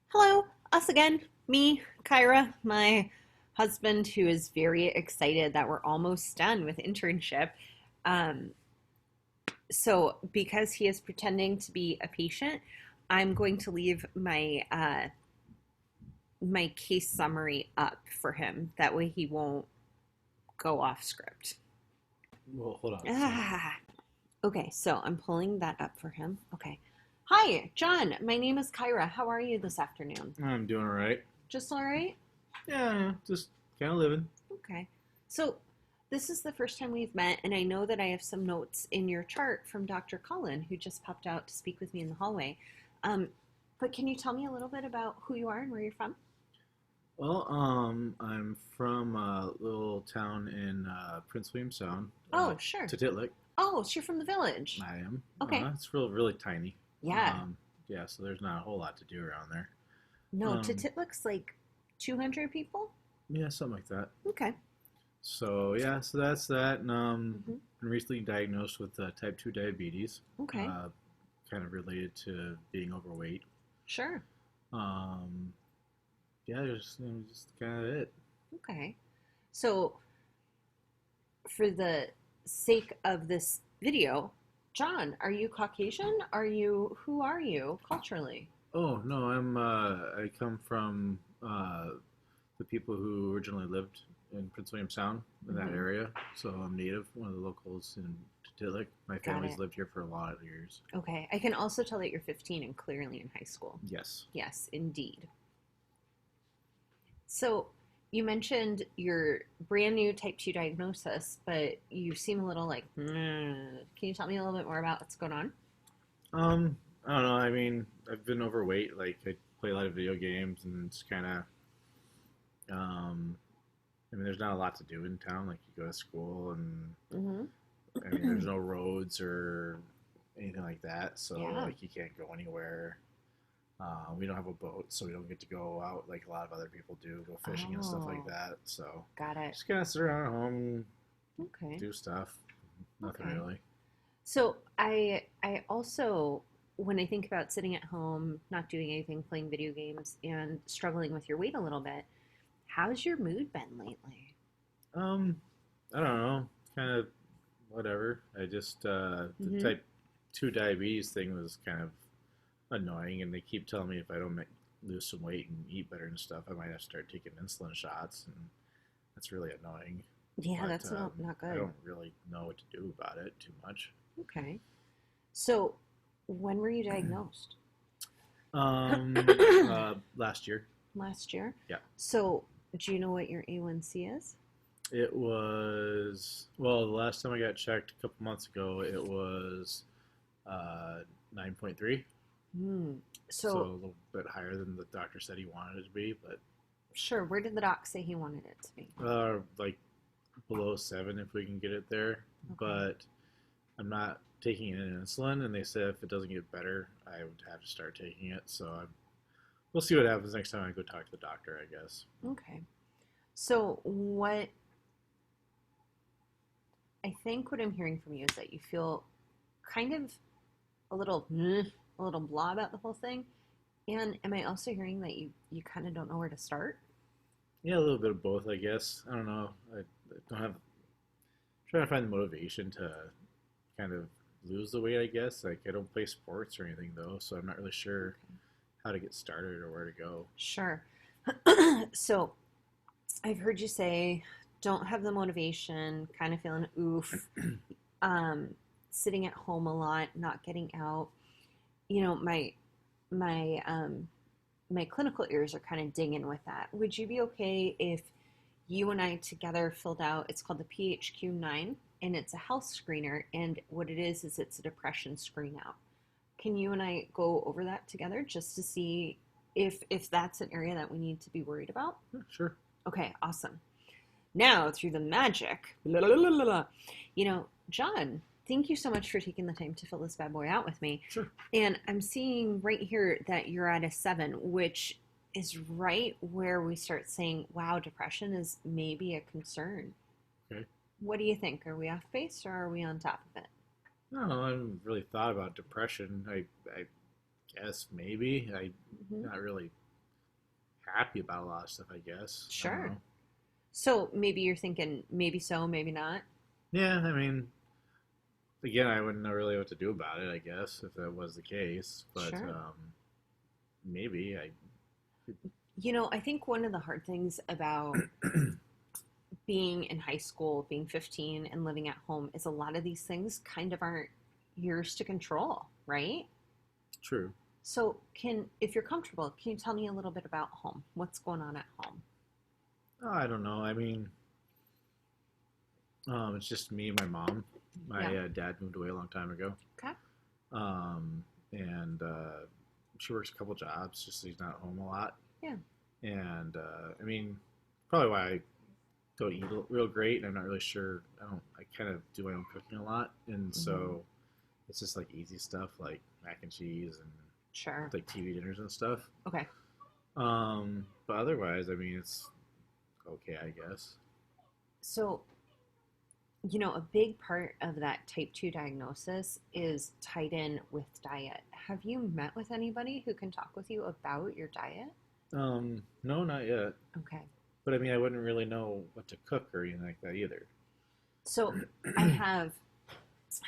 Hello, us again. Me, Kyra, my husband, who is very excited that we're almost done with internship. Um, so, because he is pretending to be a patient, I'm going to leave my case summary up for him. That way, he won't go off script. Well, hold on. So, Ah, okay, so I'm pulling that up for him. Okay. Hi, John. My name is Kyra. How are you this afternoon? I'm doing all right. Just all right? Yeah, just kind of living. Okay. So this is the first time we've met, and I know that I have some notes in your chart from Dr. Cullen, who just popped out to speak with me in the hallway. Um, but can you tell me a little bit about who you are and where you're from? Well, I'm from a little town in Prince William Sound, Oh, sure. Tititlic. Oh, so you're from the village. I am. Okay. It's really tiny. Yeah. Um, yeah, so there's not a whole lot to do around there. No, Um, Titit looks like 200 people. yeah, something like that. Okay. So yeah, so that's that. And Hmm. been recently diagnosed with type 2 diabetes, Okay. uh, kind of related to being overweight. Sure. Um, yeah, just kind of it. Okay. So for the sake of this video, John, are you Caucasian? Who are you culturally? Oh no, I come from the people who originally lived in Prince William Sound in that Hmm. area. So I'm native, one of the locals in Titilic. My Got family's it. lived here for a lot of years. Okay. I can also tell that you're 15 and clearly in high school. Yes. Yes, indeed. So you mentioned your brand new type 2 diagnosis, but you seem a little like, can you tell me a little bit more about what's going on? I don't know. I mean, I've been overweight. Like I play a lot of video games, and it's kind of I mean, there's not a lot to do in town. Like you go to school, and I mean, Mm-hmm. there's no roads or anything like that. So Yeah, like you can't go anywhere. We don't have a boat, so we don't get to go out like a lot of other people do, go fishing and stuff like oh, that. So got it. just kind of sit around at home, Okay. do stuff. Nothing Okay. really. So I also when I think about sitting at home, not doing anything, playing video games and struggling with your weight a little bit, how's your mood been lately? Um, I don't know. Kind of whatever. I just the Mm-hmm. type 2 diabetes thing was kind of annoying, and they keep telling me if I don't lose some weight and eat better and stuff, I might have to start taking insulin shots, and that's really annoying. Yeah, But that's not I good. don't really know what to do about it too much. Okay. So, when were you diagnosed? Last year, Last year. yeah, So, do you know what your A1C is? it was well. The last time I got checked a couple months ago, it was 9.3, Hmm. so a So, little bit higher than the doctor said he wanted it to be, but sure, where did the doc say he wanted it to be? like below 7 if we can get it there. Okay. But I'm not taking an insulin, and they said if it doesn't get better, I would have to start taking it. So we'll see what happens next time I go talk to the doctor, I guess. Okay. So, what I think what I'm hearing from you is that you feel kind of a little a little blah about the whole thing. And am I also hearing that you kind of don't know where to start? Yeah, a little bit of both, I guess. I don't know. I don't have trying to find the motivation to kind of lose the weight, I guess. Like I don't play sports or anything though, so I'm not really sure Okay. how to get started or where to go. Sure. So, I've heard you say don't have the motivation, kind of feeling oof, um, sitting at home a lot, not getting out. You know, my my clinical ears are kind of dinging with that. Would you be okay if you and I together filled out? It's called the PHQ-9, and it's a health screener. And what it is it's a depression screen out. Can you and I go over that together just to see if that's an area that we need to be worried about? Yeah, sure. Okay, awesome. Now, through the magic, la, la, la, la, la, John, thank you so much for taking the time to fill this bad boy out with me. Sure. And I'm seeing right here that you're at a 7, which is right where we start saying, wow, depression is maybe a concern. Okay. What do you think? Are we off base or are we on top of it? No, I haven't really thought about depression. I guess maybe. I Hmm. not really. happy about a lot of stuff, I guess. I don't Sure. know. So maybe you're thinking maybe so, maybe not. Yeah, I mean, again, I wouldn't know really what to do about it, I guess, if that was the case. But Sure. maybe I. I think one of the hard things about being in high school, being 15 and living at home is a lot of these things kind of aren't yours to control, right? True. So, if you're comfortable, can you tell me a little bit about home? What's going on at home? Oh, I don't know. I mean, it's just me and my mom. Yeah. My dad moved away a long time ago. Okay. And she works a couple jobs, just so he's not home a lot. Yeah. And I mean, probably why I don't eat real great, and I'm not really sure. I kind of do my own cooking a lot, and Mm-hmm. so it's just like easy stuff like mac and cheese and Sure. like TV dinners and stuff. Okay. But otherwise, I mean, it's okay, I guess. So, a big part of that type 2 diagnosis is tied in with diet. Have you met with anybody who can talk with you about your diet? No, not yet. Okay. But I mean, I wouldn't really know what to cook or anything like that either. So, I have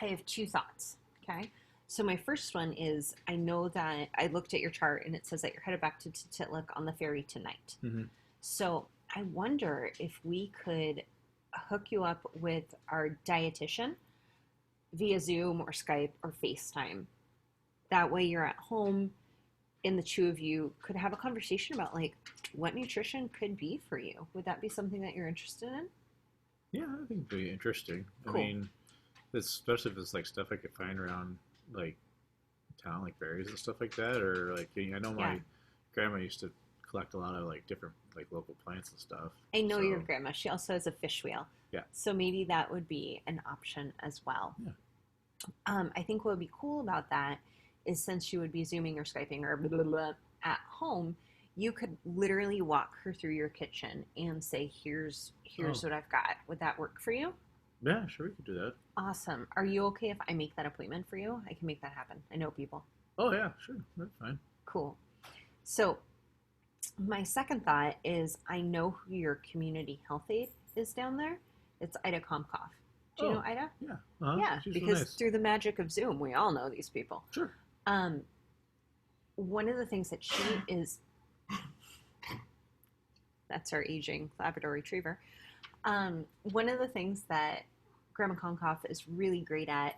I have two thoughts. Okay. So my first one is I know that I looked at your chart and it says that you're headed back to Titlik on the ferry tonight. Hmm. So I wonder if we could hook you up with our dietitian via Zoom or Skype or FaceTime. That way you're at home and the two of you could have a conversation about like what nutrition could be for you. Would that be something that you're interested in? Yeah, I think it'd be interesting. I Cool. mean, especially if it's like stuff I could find around like town, like berries and stuff like that, or like I know Yeah. my grandma used to collect a lot of like different like local plants and stuff. I know your So grandma. She also has a fish wheel. yeah, So maybe that would be an option as well. yeah. I think what would be cool about that is since you would be Zooming or Skyping or blah, blah, blah at home, you could literally walk her through your kitchen and say, here's Oh, what I've got. Would that work for you? yeah, sure, we could do that. Awesome. Are you okay if I make that appointment for you? I can make that happen. I know people. Oh yeah, sure, that's fine. Cool. So my second thought is I know who your community health aide is down there. It's Ida Komkoff. Do you know Oh, Ida? yeah, Yeah, she's really because nice. through the magic of Zoom, we all know these people. Sure. Um, one of the things that she is, that's our aging Labrador Retriever. One of the things that Grandma Konkoff is really great at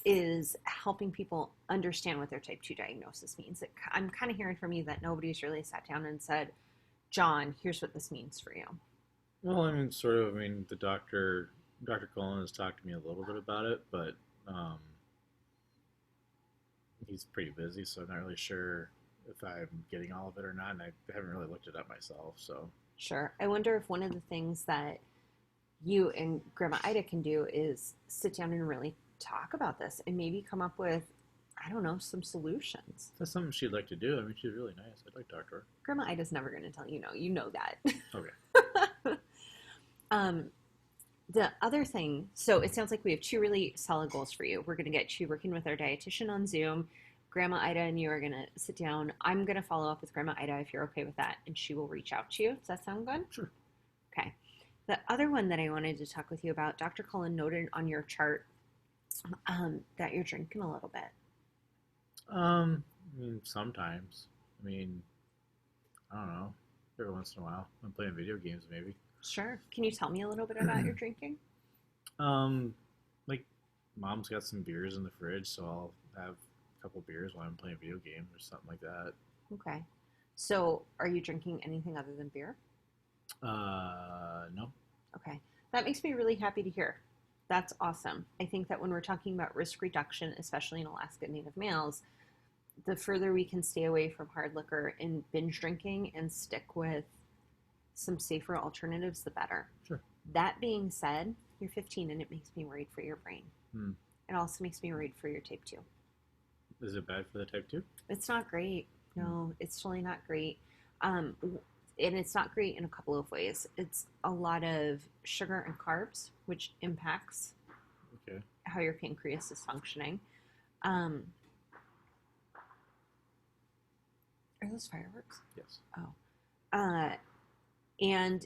is helping people understand what their type 2 diagnosis means. I'm kind of hearing from you that nobody's really sat down and said, John, here's what this means for you. Well, I mean, sort of. I mean, Dr. Cullen has talked to me a little bit about it, but um, he's pretty busy, so I'm not really sure if I'm getting all of it or not, and I haven't really looked it up myself. So Sure. I wonder if one of the things that you and Grandma Ida can do is sit down and really talk about this and maybe come up with, I don't know, some solutions. that's something she'd like to do. I mean, she's really nice. I'd like to talk to her. Grandma Ida's never going to tell you no. You know that. Okay. um, the other thing, so it sounds like we have two really solid goals for you. We're going to get you working with our dietitian on Zoom. Grandma Ida and you are going to sit down. I'm going to follow up with Grandma Ida if you're okay with that, and she will reach out to you. Does that sound good? Sure. Okay. The other one that I wanted to talk with you about, Dr. Cullen noted on your chart that you're drinking a little bit. I mean, sometimes. I mean, I don't know. Every once in a while, I'm playing video games, maybe. Sure. Can you tell me a little bit about your drinking? Like, mom's got some beers in the fridge, so I'll have a couple beers while I'm playing video games or something like that. Okay. So, are you drinking anything other than beer? No. Okay. That makes me really happy to hear. That's awesome. I think that when we're talking about risk reduction, especially in Alaska Native males, the further we can stay away from hard liquor and binge drinking and stick with some safer alternatives, the better. Sure. That being said, you're 15 and it makes me worried for your brain. Hmm. It also makes me worried for your type 2. Is it bad for the type 2? It's not great. No, it's really not great. Um, and it's not great in a couple of ways. It's a lot of sugar and carbs, which impacts Okay. how your pancreas is functioning. Are those fireworks? Yes. Oh. And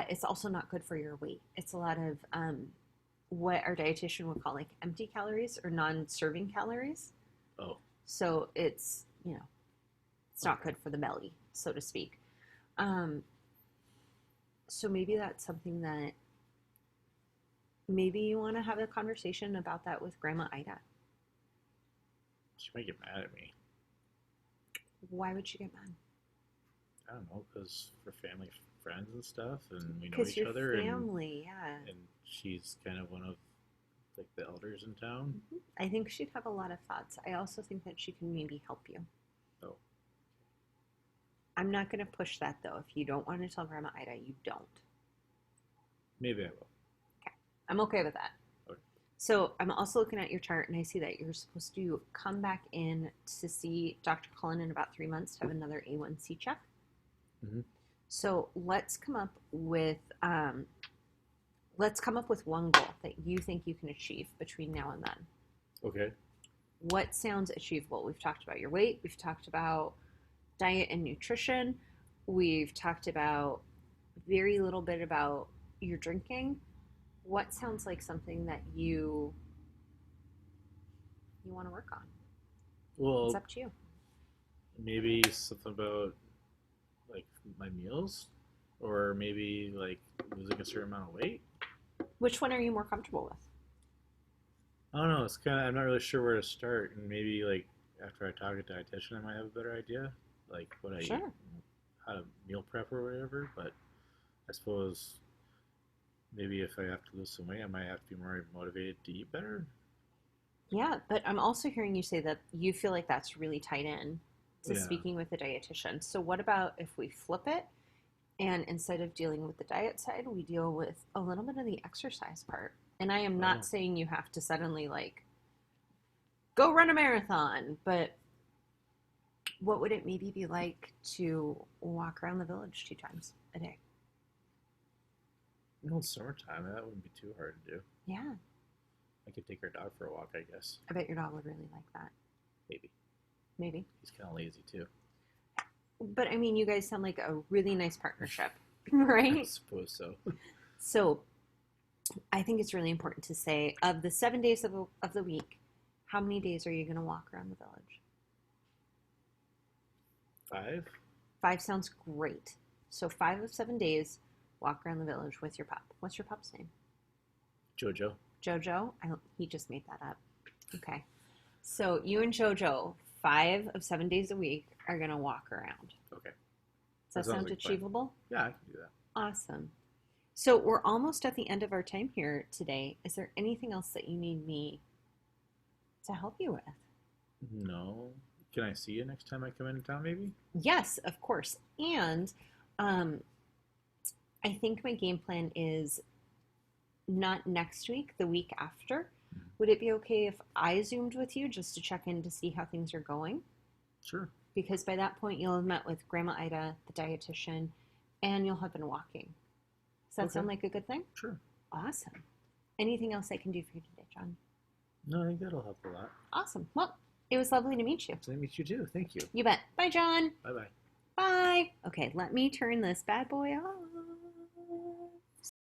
it's also not good for your weight. It's a lot of what our dietitian would call like empty calories or non-serving calories. Oh, So it's, it's not okay. good for the belly, so to speak. Um, so maybe that's something that maybe you want to have a conversation about that with Grandma Ida. She might get mad at me. Why would she get mad? I don't know, because we're family, friends, and stuff, and we know Because each your other, family, yeah. and she's kind of one of like the elders in town. I think she'd have a lot of thoughts. I also think that she can maybe help you. Oh, I'm not going to push that though. If you don't want to tell Grandma Ida, you don't. maybe I will. Okay. I'm okay with that. Okay. So I'm also looking at your chart and I see that you're supposed to come back in to see Dr. Cullen in about 3 months to have another A1C check. Mm-hmm. So let's come up with one goal that you think you can achieve between now and then. Okay. What sounds achievable? We've talked about your weight. We've talked about diet and nutrition. We've talked about very little bit about your drinking. What sounds like something that you want to work on? It's Well, up to you. maybe something about like my meals, or maybe like losing a certain amount of weight. Which one are you more comfortable with? I don't know. It's kind of I'm not really sure where to start, and maybe like after I talk to a dietitian, I might have a better idea, like what I eat, Sure. how to meal prep or whatever. But I suppose maybe if I have to lose some weight, I might have to be more motivated to eat better. Yeah, but I'm also hearing you say that you feel like that's really tied in to Yeah. speaking with the dietitian. So what about if we flip it and instead of dealing with the diet side, we deal with a little bit of the exercise part? And I am not Oh, saying you have to suddenly like go run a marathon, but what would it maybe be like to walk around the village 2 times a day? it's summertime. That wouldn't be too hard to do. Yeah, I could take our dog for a walk, I guess. I bet your dog would really like that. Maybe. Maybe. He's kind of lazy too. But I mean, you guys sound like a really nice partnership, I right? suppose so. So I think it's really important to say of the 7 days of the week, how many days are you going to walk around the village? 5? 5 sounds great. So 5 of 7 days, walk around the village with your pup. What's your pup's name? Jojo. Jojo? He just made that up. Okay. So you and Jojo, 5 of 7 days a week, are going to walk around. Okay. Does that That sounds sound like fun. achievable? Yeah, I can do that. Awesome. So we're almost at the end of our time here today. Is there anything else that you need me to help you with? No. Can I see you next time I come into town, maybe? Yes, of course. And um, I think my game plan is not next week, the week after. Mhm. Would it be okay if I Zoomed with you just to check in to see how things are going? Sure. Because by that point, you'll have met with Grandma Ida, the dietitian, and you'll have been walking. Does that Okay. sound like a good thing? Sure. Awesome. Anything else I can do for you today, John? No, I think that'll help a lot. Awesome. Well, it was lovely to meet you. Nice to meet you too. Thank you. You bet. Bye, John. Bye bye. Bye. Okay, let me turn this bad boy off.